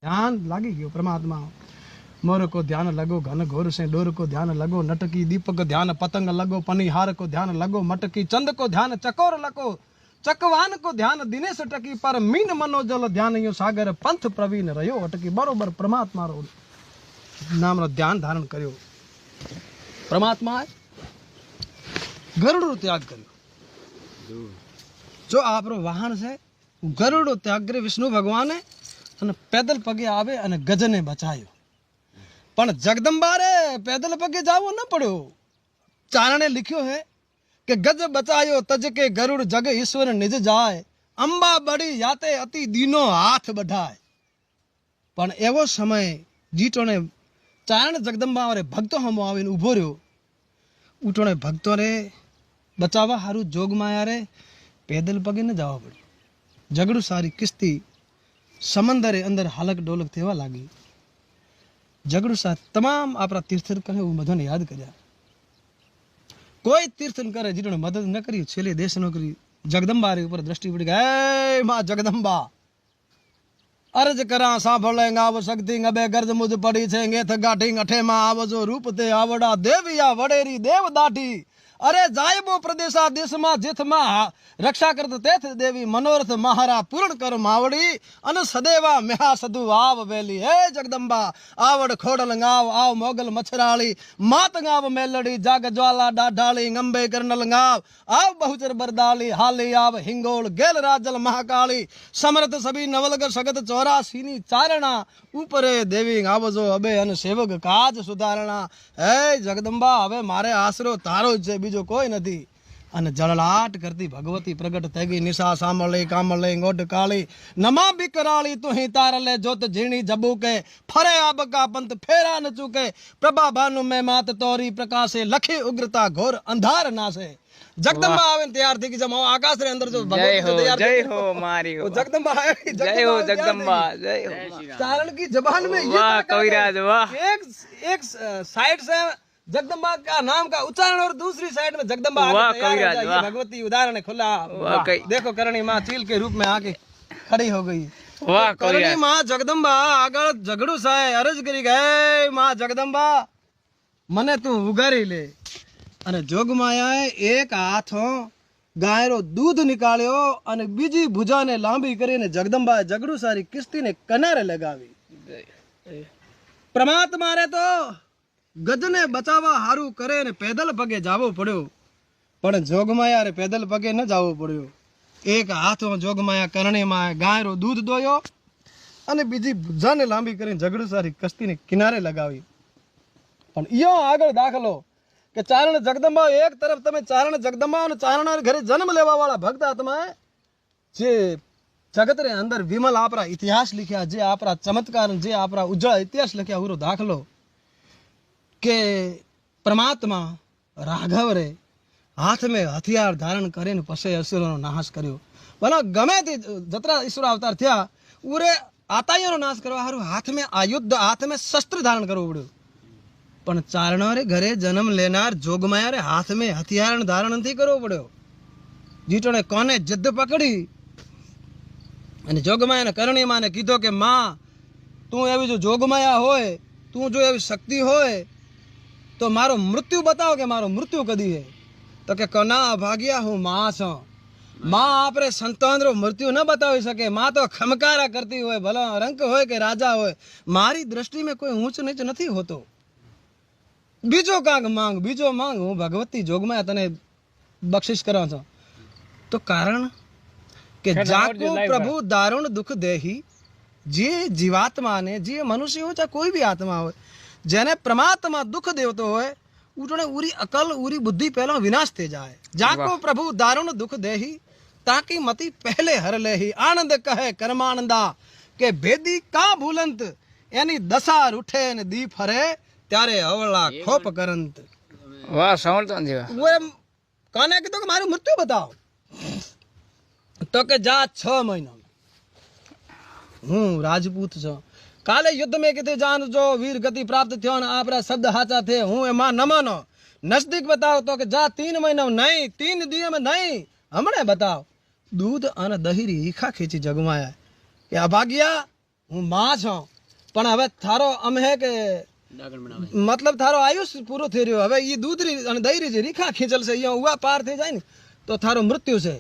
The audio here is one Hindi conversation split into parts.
ध्यान लागी गयो परमात्मा मोर को ध्यान लगो घन घोर से डोर को ध्यान लगो नटकी दीपक ध्यान पतंग लगो पनिहार को ध्यान लगो मटकी चंद को ध्यान चकोर लगो चकवान को ध्यान दिनेश टकी पर मीन मनोजल ध्यान यो सागर पंथ प्रवीण रहो अटकी बरोबर परमात्मा रो नाम रो ध्यान धारण कर्यो परमात्मा गरुड़ त्याग कर्यो जो आपरो वाहन से गरुड़ त्याग करे विष्णु भगवान अने पैदल पगे आवे अने गजने बचायो पण जगदंबा रे पैदल पगे जावो न पड़ो चारणे लिखियो है कि गज बचायो तज के गरुड़ जग ईश्वर निज जाय अंबा बड़ी याते अति दीनो हाथ बढ़ाए पण एवो समय जीटोने चारण जगदंबा रे भक्तो हम आवीने उभो रह्यो उठोने भक्तो रे बचावा हारू जोगमाया रे पैदल पगे न जावा पड़्यो जगड़ू सारी किस्ती समंदरे अंदर हालक डोलक थेवा लागी जगड़ू सा तमाम आपरा तीर्थन करे वो मधुने याद कर्या कोई तीर्थन करे जिन्होंने मदद न करी छेले देश न करी जगदंबा रे ऊपर दृष्टि पड़ गई मां जगदंबा अर्ज करा सांभळेंगा आव शक्ति अबे गर्ज मुझ पड़ी छेंगे थ गाठी अठे मां आवजो रूप ते आवड़ा देविया वडेरी देव दाठी अरे जायबो प्रदेशा देश मा जिथ मा रक्षा करत तेथ देवी मनोरथ महारा पूर्ण कर मावड़ी अन सदेवा मेहा सदु आव वेली हे जगदंबा आवड़ खोड़ल गाव आव मोगल मछराली मात गाव मेलड़ी जाग ज्वाला डाढाली अंबे करनल गाव आव बहुचर बरदाली हाली आव हिंगोल गेल राजल महाकाली समर्थ सभी नवलग सगत 84 चारणा ऊपरे देवी आवजो अबे अन सेवक काज सुधारणा हे जगदंबा हवे मारे आसरो तारो ज बीजो कोई नथी अन जललाट करती भगवती प्रगट થઈ ગઈ નિશા સામલે કામલે ગોડ કાળી નમા બિકરાળી તું હી તારલે જોત ઝીણી જબુ કે ફરે આબકા પંત ફેરા ન ચૂકે પ્રભા ભાનુ મે માત તોરી પ્રકાશે લખી ઉગ્રતા ઘોર અંધાર નાસે जगदंबा आवे तैयार थी कि जब आकाश रे अंदर जो भगवती तैयार जय हो मारी हो जगदंबा आए जय हो जगदंबा जय हो चारण की जबान में वाह कविराज वाह एक साइड से जगदंबा का नाम का उच्चारण और दूसरी साइड में जगदंबा आके तैयार हो जाए भगवती उदाहरण है खुला देखो करणी माँ चील के रूप में आके खड़ी हो गई वाह करणी माँ जगदंबा आगळ झगड़ू साए अर्ज करी गए माँ जगदंबा मने तू उगारी ले અને જોગમાયાએ એક હાથો ગાયરો દૂધ નીકાળ્યો અને બીજી ભુજાને લાંબી કરીને જગદંબાએ જગડુ સારી કિસ્તીને કિનારે લગાવી પરમાત્મા રે તો ગજને બચાવવા હારું કરે ને પેદલ પગે જાવો પડ્યો પણ જોગમાયા રે પેદલ પગે ન જાવો પડ્યો એક હાથો જોગમાયા કરણીમાં ગાયરો દૂધ દોયો અને બીજી ભુજાને લાંબી કરીને જગડુ સારી કિસ્તીને કિનારે લગાવી પણ ઈયો આગળ દાખલો કે ચારણ જગદંબા એક તરફ તમે ચારણ જગદંબા અને ચારણા ઘરે જન્મ લેવા વાળા ભક્ત આત્મા જે જગત રે અંદર વિમલ આપરા ઇતિહાસ लिखा जे आपरा चमत्कार जे आपरा उज्जवल इतिहास लिखा उरो दाखलो के परमात्मा राघव रे हाथ में हथियार धारण करीने पछे असुरों नाश कर्यो भला गमे ते जतरा ईश्वर अवतार थया उरे आताईओ नाश करवा हारू हाथ में आयुध हाथ में शस्त्र धारण करवो पड्यो पण चारणा रे घरे जन्म लेनार जोगमाया रे हाथ में हथियार धारण नहीं करवो पड्यो जीटोने कोने जिद पकड़ी अने जोगमाया ने करणी मां ने कीधो के मां तू एवी जो जोगमाया होय तू जो एवी शक्ति होय तो मारो मृत्यु बताओ के मारो मृत्यु कदी है तो के कोना अभाग्या हूँ मां छो मां आपरे संतान रो मृत्यु न बतावी सके मां तो खमकारा करती होय भला रंक होय के राजा होय मारी दृष्टि में कोई ऊंच नीच नहीं होतो बीजो कांग मांग बीजो मांग हूँ भगवती जोगमाया तने बख्शिश करा छो तो कारण के जाको प्रभु दारुण दुख देही जे जीवात्मा ने जे मनुष्य हो चाहे कोई भी आत्मा हो जेने परमात्मा दुख देवतो होए उठने उरी अकल उरी बुद्धि पहला विनाश थे जाए जाको प्रभु दारुण दुख देही ताकि मति पहले हर लेही आनंद कहे कर्मानंदा के भेदी का भूलंत यानी दशा उठे ने दी फरे त्यारे अवला खोप करंत वाह समर्थन देवा वो काने की तो मारी मृत्यु बताओ तो के जा 6 महीना हूँ राजपूत छो काले युद्ध में किते जान जो वीर गति प्राप्त थयो ने आपरा शब्द हाचा थे हूँ ए मां न मानो नजदीक बताओ तो के जा 3 महीना नहीं 3 दिन में नहीं हमने बताओ दूध अन दही री ईखा खींची जगमाया के अभाग्या હું માં છું પણ હવે થારો અમ હે કે मतलब थारो आयुष पूरो થઈ રહ્યો હવે ઈ દૂધરી અને દહીરી જે રીખા ખીંચલ છે અહીંયા ઉવા પાર થઈ જાય ને તો થારો મૃત્યુ છે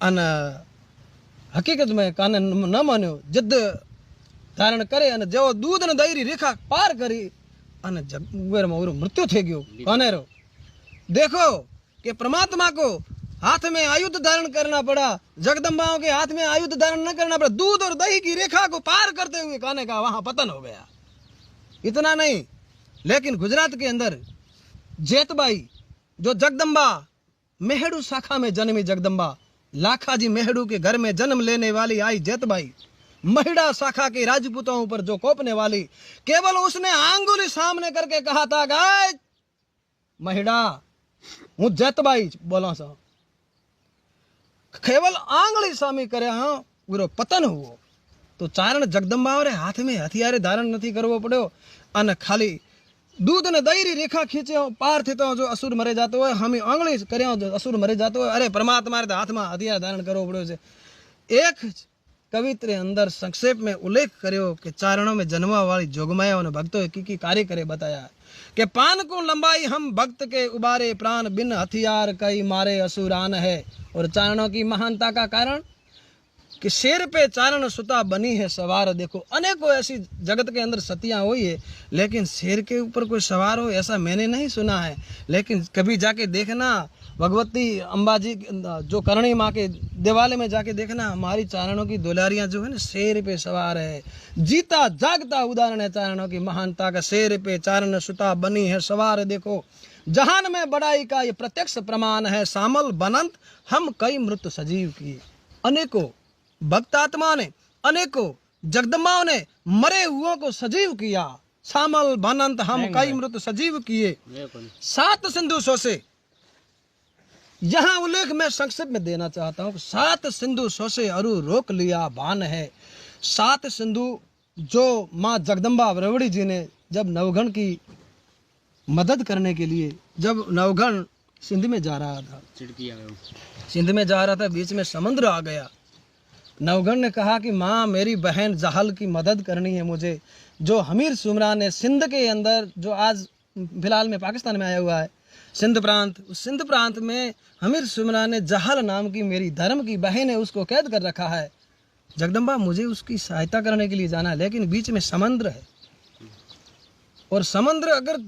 અને હકીકતમાં કાને ન માન્યો જદ ધારણ કરે અને જેવો દૂધ અને દહીરી રેખા પાર કરી અને જગમાં ઓરો મૃત્યુ થઈ ગયો કાનેરો देखो कि परमात्मा को हाथ में आयुध धारण करना पड़ा जगदम्बाओं के हाथ में आयुध धारण न करना पड़ा दूध और दही की रेखा को पार करते हुए काने का वहां पतन हो गया इतना नहीं लेकिन गुजरात के अंदर जेतबाई जो जगदम्बा मेहड़ू शाखा में जन्मी जगदम्बा लाखाजी मेहड़ू के घर में जन्म लेने वाली आई जेतबाई महिड़ा शाखा के राजपूतों पर जो कोपने वाली केवल उसने आंगुली सामने करके कहा था गाय महिड़ा हूँ जेतबाई बोला सा केवल आंगली सामी करे हाँ पूरो पतन हुओ तो चारण जगदम्बा रे हाथ में हथियारे धारण नहीं करवो पड़ो अने खाली दूध ने दहीरी रेखा खींचे पार थे तो जो असुर मरे जाते हो हम आंगली करे जो असुर मरे जाते हो अरे परमात्मा रे हाथ में हथियार धारण करवो पड़ो से एक कवित्रे अंदर संक्षेप में उल्लेख कर्यो कि चारणों में जन्मवा वाली जोगमाया और भक्तों की कार्य करे बताया कि पान को लंबाई हम भक्त के उबारे प्राण बिन हथियार कई मारे असुरान है और चारणों की महानता का कारण कि शेर पे चारण सुता बनी है सवार देखो अनेकों ऐसी जगत के अंदर सतियां हुई है लेकिन शेर के ऊपर कोई सवार हो ऐसा मैंने नहीं सुना है लेकिन कभी जाके देखना भगवती अंबाजी जो करणी माँ के देवालय में जाके देखना हमारी चारणों की दुलारियां जो है ना शेर पे सवार है जीता जागता उदाहरण है चारणों की महानता का शेर पे चारण सुता बनी है सवार देखो जहान में बड़ाई का ये प्रत्यक्ष प्रमाण है सामल बनंत हम कई मृत सजीव किए अनेकों भक्तात्मा ने अनेकों जगदम्बाओं ने मरे हुओं को सजीव किया सामल बनंत हम कई मृत सजीव किए 7 सिंधु सोसे यहाँ उल्लेख मैं संक्षेप में देना चाहता हूँ 7 सिंधु सोसे अरु रोक लिया भान है 7 सिंधु जो माँ जगदम्बा वरवड़ी जी ने जब नवगण की मदद करने के लिए जब नवगण सिंध में जा रहा था सिंध में जा रहा था बीच में समुद्र आ गया नवगण ने कहा कि माँ मेरी बहन जहल की मदद करनी है मुझे जो हमीर सुमरा ने सिंध के अंदर जो आज फिलहाल में पाकिस्तान में आया हुआ है सिंध प्रांत उस सिंध प्रांत में हमीर सुमरा ने जहल नाम की मेरी धर्म की बहन है उसको कैद कर रखा है जगदम्बा मुझे उसकी सहायता करने के लिए जाना है लेकिन बीच में समुद्र है और समुद्र अगर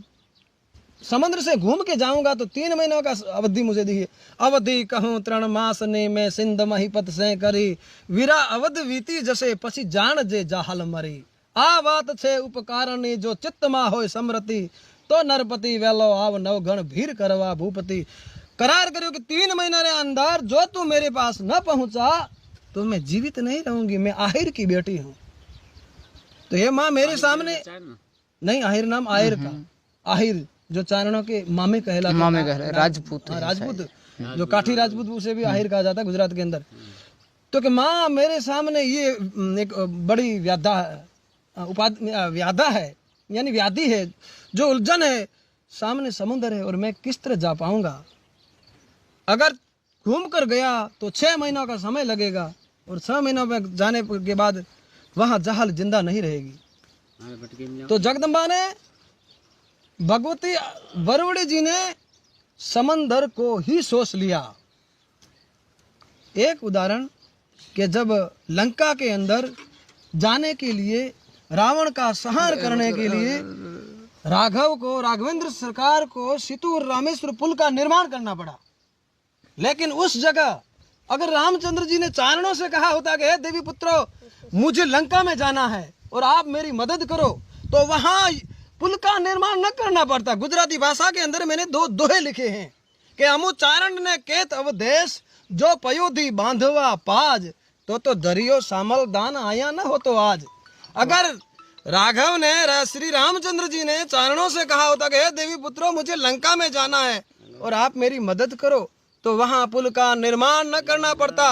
समुद्र से घूम के जाऊंगा तो 3 महीनों का अवधि मुझे दी अवधि कहूँ 3 मास ने मैं सिंध महिपत से करी वीरा अवध वीती जसे पसी जान जे जाहल मरी आ बात छे उपकारणी जो चित्त मा होय समृति तो नरपति वेलो आव नवगण भीर करवा भूपति करार करो कि 3 महीने रे अंदर जो तू मेरे पास न पहुंचा तो मैं जीवित नहीं रहूंगी मैं आहिर की बेटी हूँ तो ये माँ मेरे सामने नहीं आहिर नाम आहिर का आहिर जो चारणों के मामे कहलाते राजपूत राजपूत जो काठी राजपूत उसे भी आहिर कहा जाता है गुजरात के अंदर तो कि माँ मेरे सामने ये एक बड़ी व्याधा है यानी व्याधि है जो उलझन है सामने समुद्र है और मैं किस तरह जा पाऊंगा अगर घूम कर गया तो 6 महीनों का समय लगेगा और 6 महीनों में जाने के बाद वहां जहल जिंदा नहीं रहेगी तो जगदम्बा ने भगवती वरवड़ी जी ने समंदर को ही सोच लिया एक उदाहरण कि जब लंका के अंदर जाने के लिए रावण का संहार करने के लिए राघवेंद्र सरकार को सीतू और रामेश्वर पुल का निर्माण करना पड़ा लेकिन उस जगह अगर रामचंद्र जी ने चारणों से कहा होता कि देवी पुत्रो मुझे लंका में जाना है और आप मेरी मदद करो तो वहां पुल का निर्माण न करना पड़ता गुजराती भाषा के अंदर मैंने 2 दोहे लिखे हैं कि अमु चारण ने केत अवदेश जो पयोधी बांधवा पाज तो दरियो सामल दान आया न हो तो आज अगर राघव ने श्री रामचंद्र जी ने चारणों से कहा होता कि देवी पुत्रों मुझे लंका में जाना है और आप मेरी मदद करो तो वहां पुल का निर्माण न करना पड़ता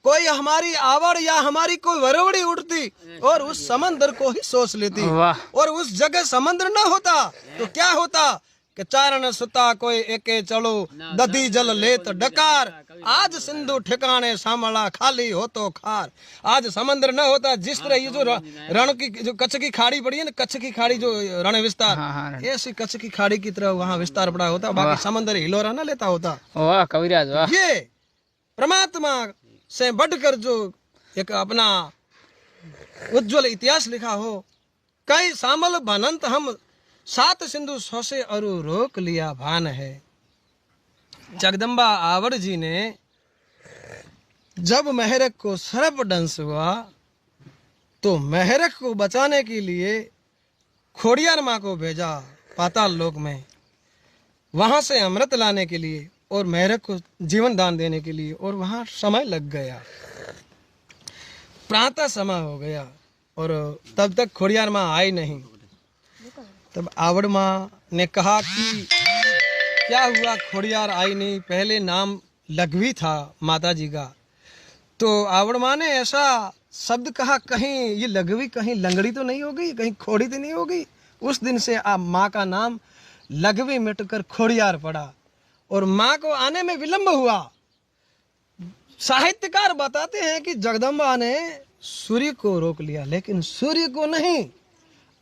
कोई हमारी आवड़ या हमारी कोई वरवड़ी उठती और उस समंदर को ही सोच लेती और उस जगह समंदर न होता तो क्या होता कि चारण सुता कोई एके चलो दधी जल लेत डकार। आज सिंधु ठिकाने सांभला खाली हो तो खार। आज समंदर न होता, जिस तरह ये जो रण की जो कच्छ की खाड़ी पड़ी है ना, कच्छ की खाड़ी जो रण विस्तार, हाँ। ऐसी कच्छ की खाड़ी की तरह वहाँ विस्तार पड़ा होता, बाकी समंदर हिलोरा न लेता होता। वाह कविराज वाह। ये परमात्मा से बढ़कर जो एक अपना उज्जवल इतिहास लिखा हो, कई सामल बनंत हम 7 सिंधु 100 से अरु रोक लिया भान है। जगदम्बा आवड़ जी ने जब मेहरक को सर्प दंश हुआ तो मेहरक को बचाने के लिए खोड़ियार माँ को भेजा पाताल लोक में, वहां से अमृत लाने के लिए और मेहरक को जीवन दान देने के लिए। और वहां समय लग गया, प्रातः समय हो गया और तब तक खोड़ियार माँ आई नहीं। तब आवड़ माँ ने कहा कि क्या हुआ, खोड़ियार आई नहीं? पहले नाम लघवी था माता जी का। तो आवड़ माँ ने ऐसा शब्द कहा, कहीं ये लघवी कहीं लंगड़ी तो नहीं हो गई, कहीं खोड़ी तो नहीं हो गई? उस दिन से माँ का नाम लघवी मिटकर खोड़ियार पड़ा और माँ को आने में विलंब हुआ। साहित्यकार बताते हैं कि जगदम्बा ने सूर्य को रोक लिया, लेकिन सूर्य को नहीं,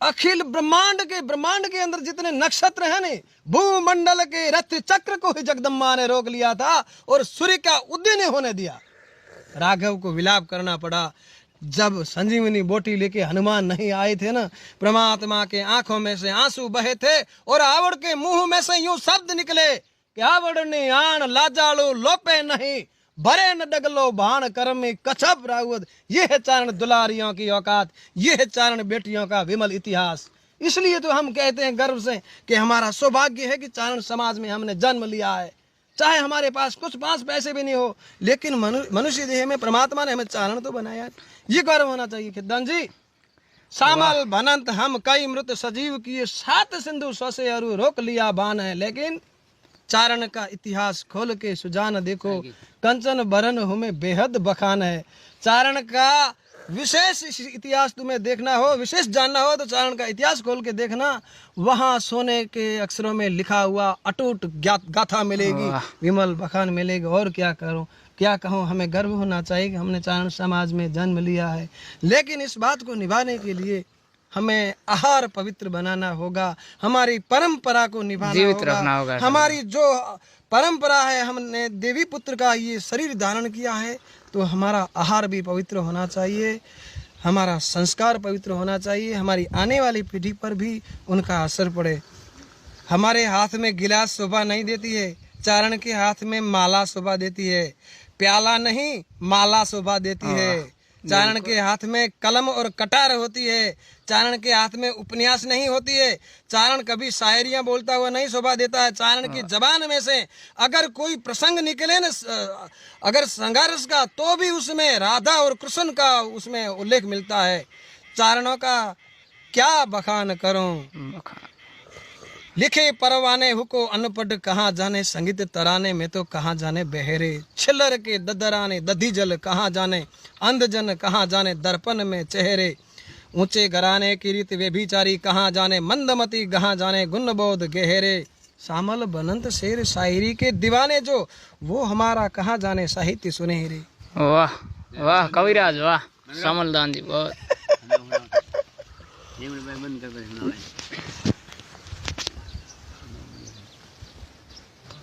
अखिल ब्रह्मांड के अंदर जितने नक्षत्र हैं ने, भूमंडल के रथ चक्र को ही जगदम्बा ने रोक लिया था और सूर्य का उदय नहीं होने दिया। राघव को विलाप करना पड़ा। जब संजीवनी बोटी लेके हनुमान नहीं आए थे ना, परमात्मा के आंखों में से आंसू बहे थे और आवड़ के मुंह में से यूं शब्द निकले कि आवड़ ने आन लाजालो लोपे नहीं, भरे न डगलो भाण कर्मी कछप राउत। ये है चारण दुलारियों की औकात, ये है चारण बेटियों का विमल इतिहास। इसलिए तो हम कहते हैं गर्व से कि हमारा सौभाग्य है कि चारण समाज में हमने जन्म लिया है। चाहे हमारे पास कुछ 5 पैसे भी नहीं हो, लेकिन मनुष्य देह में परमात्मा ने हमें चारण तो बनाया। ये गर्व होना चाहिए। खिद्दन जी, सामल भनंत हम कई मृत सजीव किए, 7 सिंधु 100 से अरु रोक लिया बान है। लेकिन चारण का इतिहास खोल के सुजान देखो, कंचन बरन हमें बेहद बखान है। चारण का विशेष इतिहास तुम्हें देखना हो, विशेष जानना हो तो चारण का इतिहास खोल के देखना। वहाँ सोने के अक्षरों में लिखा हुआ अटूट गाथा मिलेगी, विमल बखान मिलेगी। और क्या करूं, क्या कहूं, हमें गर्व होना चाहिए कि हमने चारण समाज में जन्म लिया है। लेकिन इस बात को निभाने के लिए हमें आहार पवित्र बनाना होगा, हमारी परंपरा को निभाना होगा। हमारी जो परंपरा है, हमने देवी पुत्र का ये शरीर धारण किया है, तो हमारा आहार भी पवित्र होना चाहिए, हमारा संस्कार पवित्र होना चाहिए, हमारी आने वाली पीढ़ी पर भी उनका असर पड़े। हमारे हाथ में गिलास शोभा नहीं देती है, चारण के हाथ में माला शोभा देती है। प्याला नहीं, माला शोभा देती है। चारण के हाथ में कलम और कटार होती है, चारण के हाथ में उपन्यास नहीं होती है। चारण कभी शायरियां बोलता हुआ नहीं शोभा देता है। चारण की जबान में से अगर कोई प्रसंग निकले न, अगर संघर्ष का, तो भी उसमें राधा और कृष्ण का उसमें उल्लेख मिलता है। चारणों का क्या बखान करूं, लिखे परवाने हुको अनपढ़ कहाँ जाने, संगीत तराने में तो कहाँ जाने बहेरे। छिलर के ददराने दधी जल कहाँ जाने, अंधजन कहाँ जाने दर्पण में चेहरे। ऊंचे घराने की रीत वे बिचारी कहाँ जाने, मंदमती कहाँ जाने गुणबोध गहरे। सामल बनंत शेर शायरी के दीवाने जो, वो हमारा कहाँ जाने साहित्य सुनहरे। वाह वाह कविराज वाह, सामल दान जी बहुत।